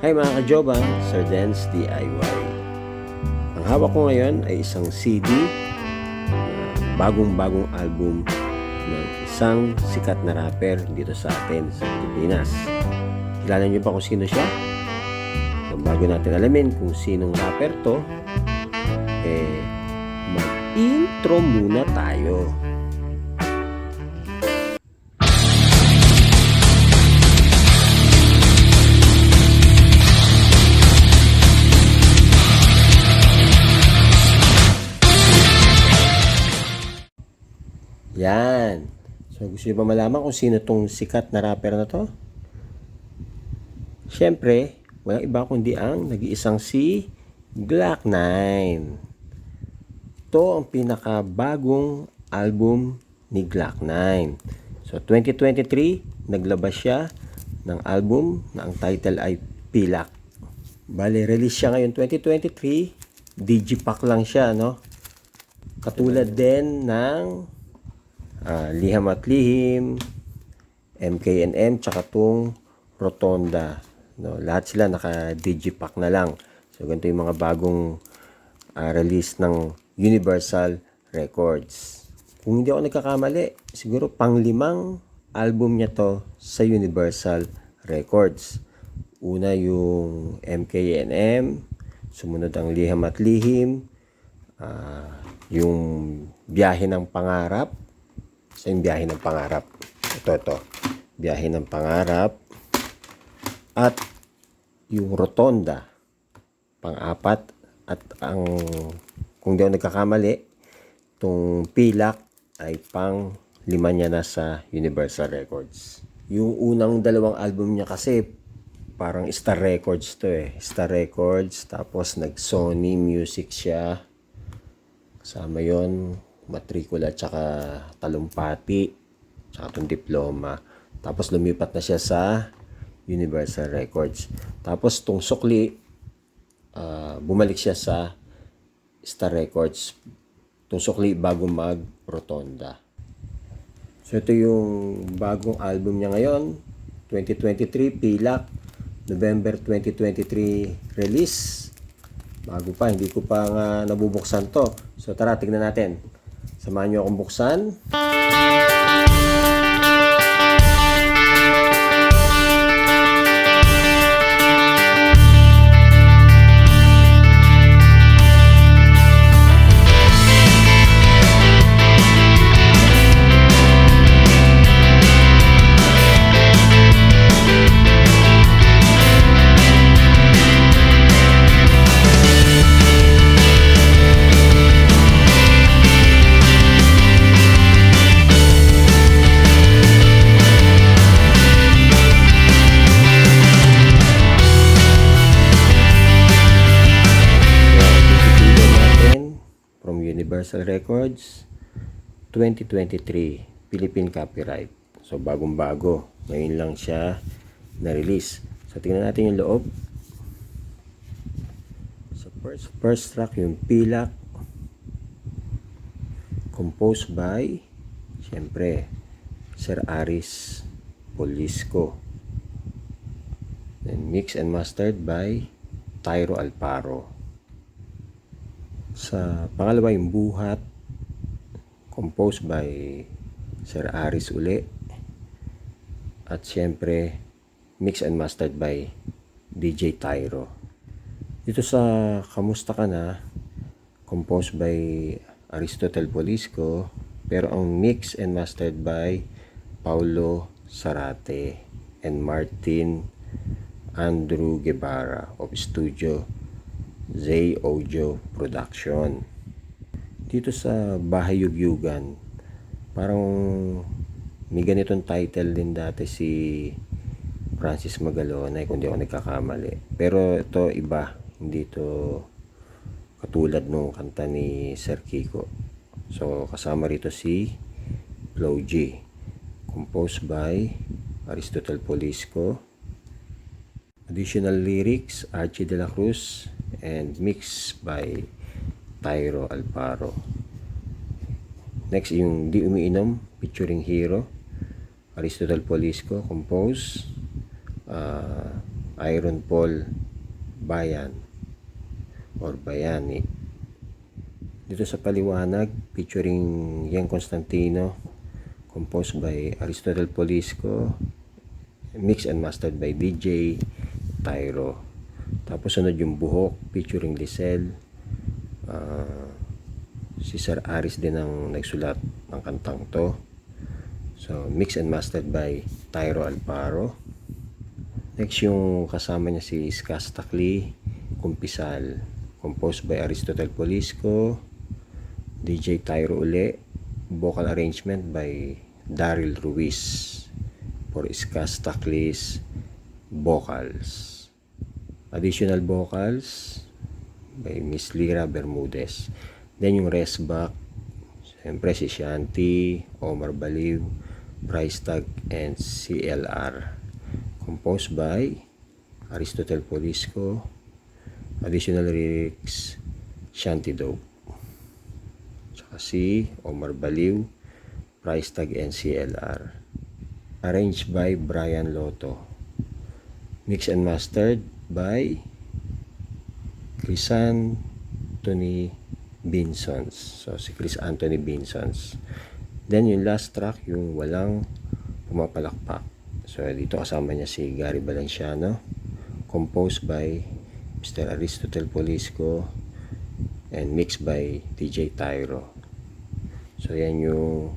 Hi mga ka-joba, Sir Dance DIY. Ang hawak ko ngayon ay isang CD na bagong-bagong album ng isang sikat na rapper dito sa atin sa Pilipinas. Kilala niyo ba kung sino siya? So, bago natin alamin kung sinong rapper to, mag-intro muna tayo. Yan. So, gusto niyo ba malaman kung sino tong sikat na rapper na to? Siyempre, walang iba kundi ang nag-iisang si Glock 9. Ito ang pinakabagong album ni Glock 9. So, 2023, naglabas siya ng album na ang title ay Pilak. Bale, release siya ngayon 2023. Digipack lang siya, no? Katulad din ng Liham at Lihim, MKNM, tsaka tong Rotonda. No, lahat sila naka-digipack na lang. So, ganito yung mga bagong release ng Universal Records. Kung hindi ako nagkakamali, siguro pang-limang album niya to sa Universal Records. Una yung MKNM, sumunod ang Liham at Lihim, yung Biyahe ng Pangarap, so yung Biyahe ng Pangarap, ito, Biyahe ng Pangarap, at yung Rotonda, pang-apat, at ang, kung di ako nagkakamali, itong Pilak ay pang-lima niya na sa Universal Records. Yung unang dalawang album niya kasi, parang Star Records to Star Records, tapos nag-Sony Music siya. Kasama yon matrikula tsaka talumpati tsaka itong diploma. Tapos lumipat na siya sa Universal Records. Tapos itong Sukli, bumalik siya sa Star Records. Itong Sukli bago mag-Rotonda. So ito yung bagong album niya ngayon, 2023, Pilak, November 2023 release. Bago pa, hindi ko pa nga nabubuksan to. So tara, tignan natin. Samahan nyo akong buksan. Universal Records 2023 Philippine Copyright. So bagong-bago, ngayon lang siya na-release. So tingnan natin yung loob. So first track yung Pilak, composed by siyempre Sir Aris Polisco, then mixed and mastered by Tyro Alparo. Sa pangalawa yung Buhat, composed by Sir Aris uli, at syempre mixed and mastered by DJ Tyro. Dito sa Kamusta Ka Na, composed by Aristotle Polisco, pero ang mixed and mastered by Paulo Sarate and Martin Andrew Guevara of Studio Zay Audio Production. Dito sa Bahay Yugyugan, parang may ganitong title din dati si Francis Magalonay, kung di ako nagkakamali. Pero ito iba, hindi to katulad nung kanta ni Sir Kiko. So kasama rito si Flo G, composed by Aristotle Polisco. Additional lyrics, Archie de la Cruz, and mixed by Tyro Alparo. Next, yung Di Umiinom featuring Hero, Aristotle Polisco, compose, Iron Paul Bayan or Bayani. Dito sa paliwanag, featuring Yang Constantino, composed by Aristotle Polisco, mixed and mastered by DJ Tyro. Tapos sunod yung Buhok, featuring Lisel. Si Sir Aris din ang nagsulat ng kantang to. So, mixed and mastered by Tyro Alparo. Next yung kasama niya si Skas Takli, Kumpisal, composed by Aristotle Polisco, DJ Tyro uli, vocal arrangement by Daryl Ruiz for Skas Takli's vocals. Additional vocals by Miss Lira Bermudez. Then yung rest back, siyempre si Shanti, Omar Baliw, Price Tag, and CLR. Composed by Aristotle Polisco. Additional lyrics, Shanti Dope. Tsaka si Omar Baliw, Price Tag, and CLR. Arranged by Brian Lotto. Mixed and mastered by Chris Anthony Binsons. So, si Chris Anthony Binsons. Then, yung last track, yung Walang Pumapalakpak. So, dito kasama niya si Gary Valenciano. Composed by Mr. Aristotle Polisco and mixed by DJ Tyro. So, yan yung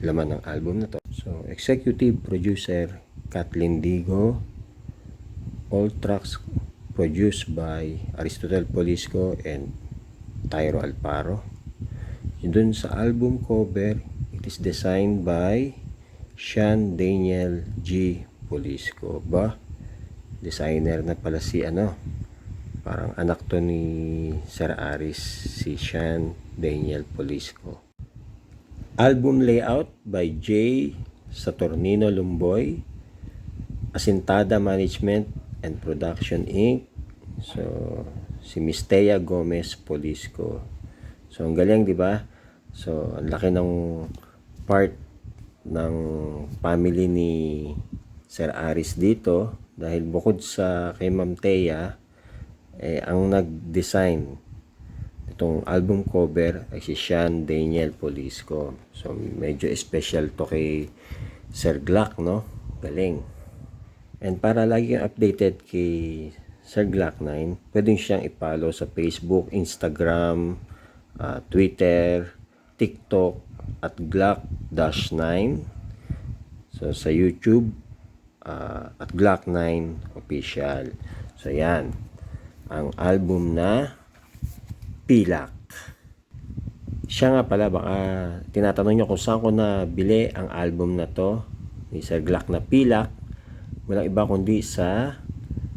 laman ng album na to. So, executive producer Kathleen Digo. All tracks produced by Aristotle Polisco and Tyro Alparo. Dun sa album cover, it is designed by Sean Daniel G. Polisco. Ba? Designer na pala si parang anak to ni Sir Aris, si Sean Daniel Polisco. Album layout by J. Saturnino Lumboy, Asintada Management and Production Inc. So, si Mistea Gomez Polisco. So, ang galing, di ba? So, ang laki ng part ng family ni Sir Aris dito dahil bukod sa kay Ma'am Thea, ang nag-design itong album cover ay si Sean Daniel Polisco. So, medyo special to kay Sir Glock, no? Galing. And para lagi kang updated kay Sir Glock 9, pwedeng siyang i-follow sa Facebook, Instagram, Twitter, TikTok at Glock-9. So sa YouTube at Glock9 Official. So yan ang album na Pilak. Siya nga pala, baka tinatanong nyo kung saan ko nabili ang album na to ni Sir Glock na Pilak. Walang iba kundi sa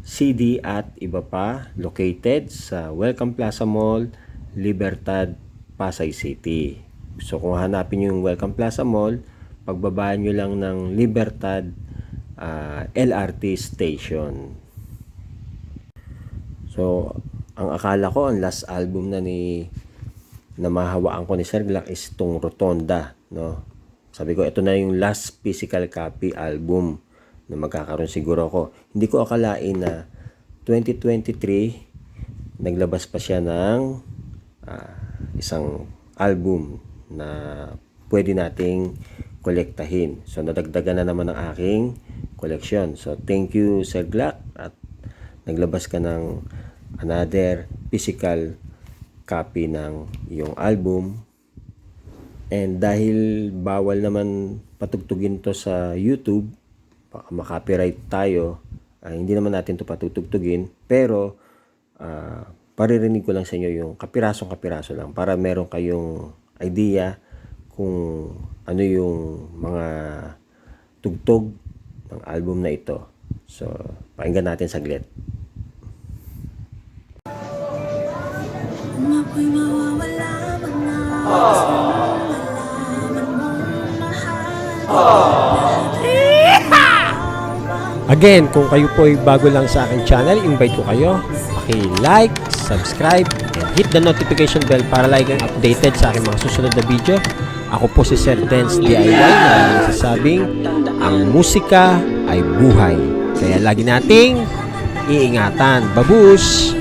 CD at iba pa, located sa Welcome Plaza Mall, Libertad, Pasay City. So kung hanapin yung Welcome Plaza Mall, pagbabaan nyo lang ng Libertad LRT Station. So ang akala ko ang last album na mahawaan ko ni Sir Glock is tong Rotonda, no? Sabi ko ito na yung last physical copy album na magkakaroon siguro ako. Hindi ko akalain na 2023 naglabas pa siya ng isang album na pwede nating kolektahin. So nadagdagan na naman ang aking koleksyon. So thank you Sir Glock at naglabas ka ng another physical copy ng iyong album. And dahil bawal naman patugtugin to sa YouTube, baka makopyright tayo, hindi naman natin to patutugtugin, pero paririnig ko lang sa inyo yung kapirasong-kapiraso lang para meron kayong idea kung ano yung mga tugtog ng album na ito. So, pakinggan natin saglit. Ako'y mawawala pag nalaman mong mahal. Again, kung kayo po ay bago lang sa aking channel, invite ko kayo. Paki-like, subscribe, and hit the notification bell para lagi kang updated sa aking mga susunod na video. Ako po si Sir Dance DIY na nagsasabing, ang musika ay buhay. Kaya lagi nating iingatan. Babush!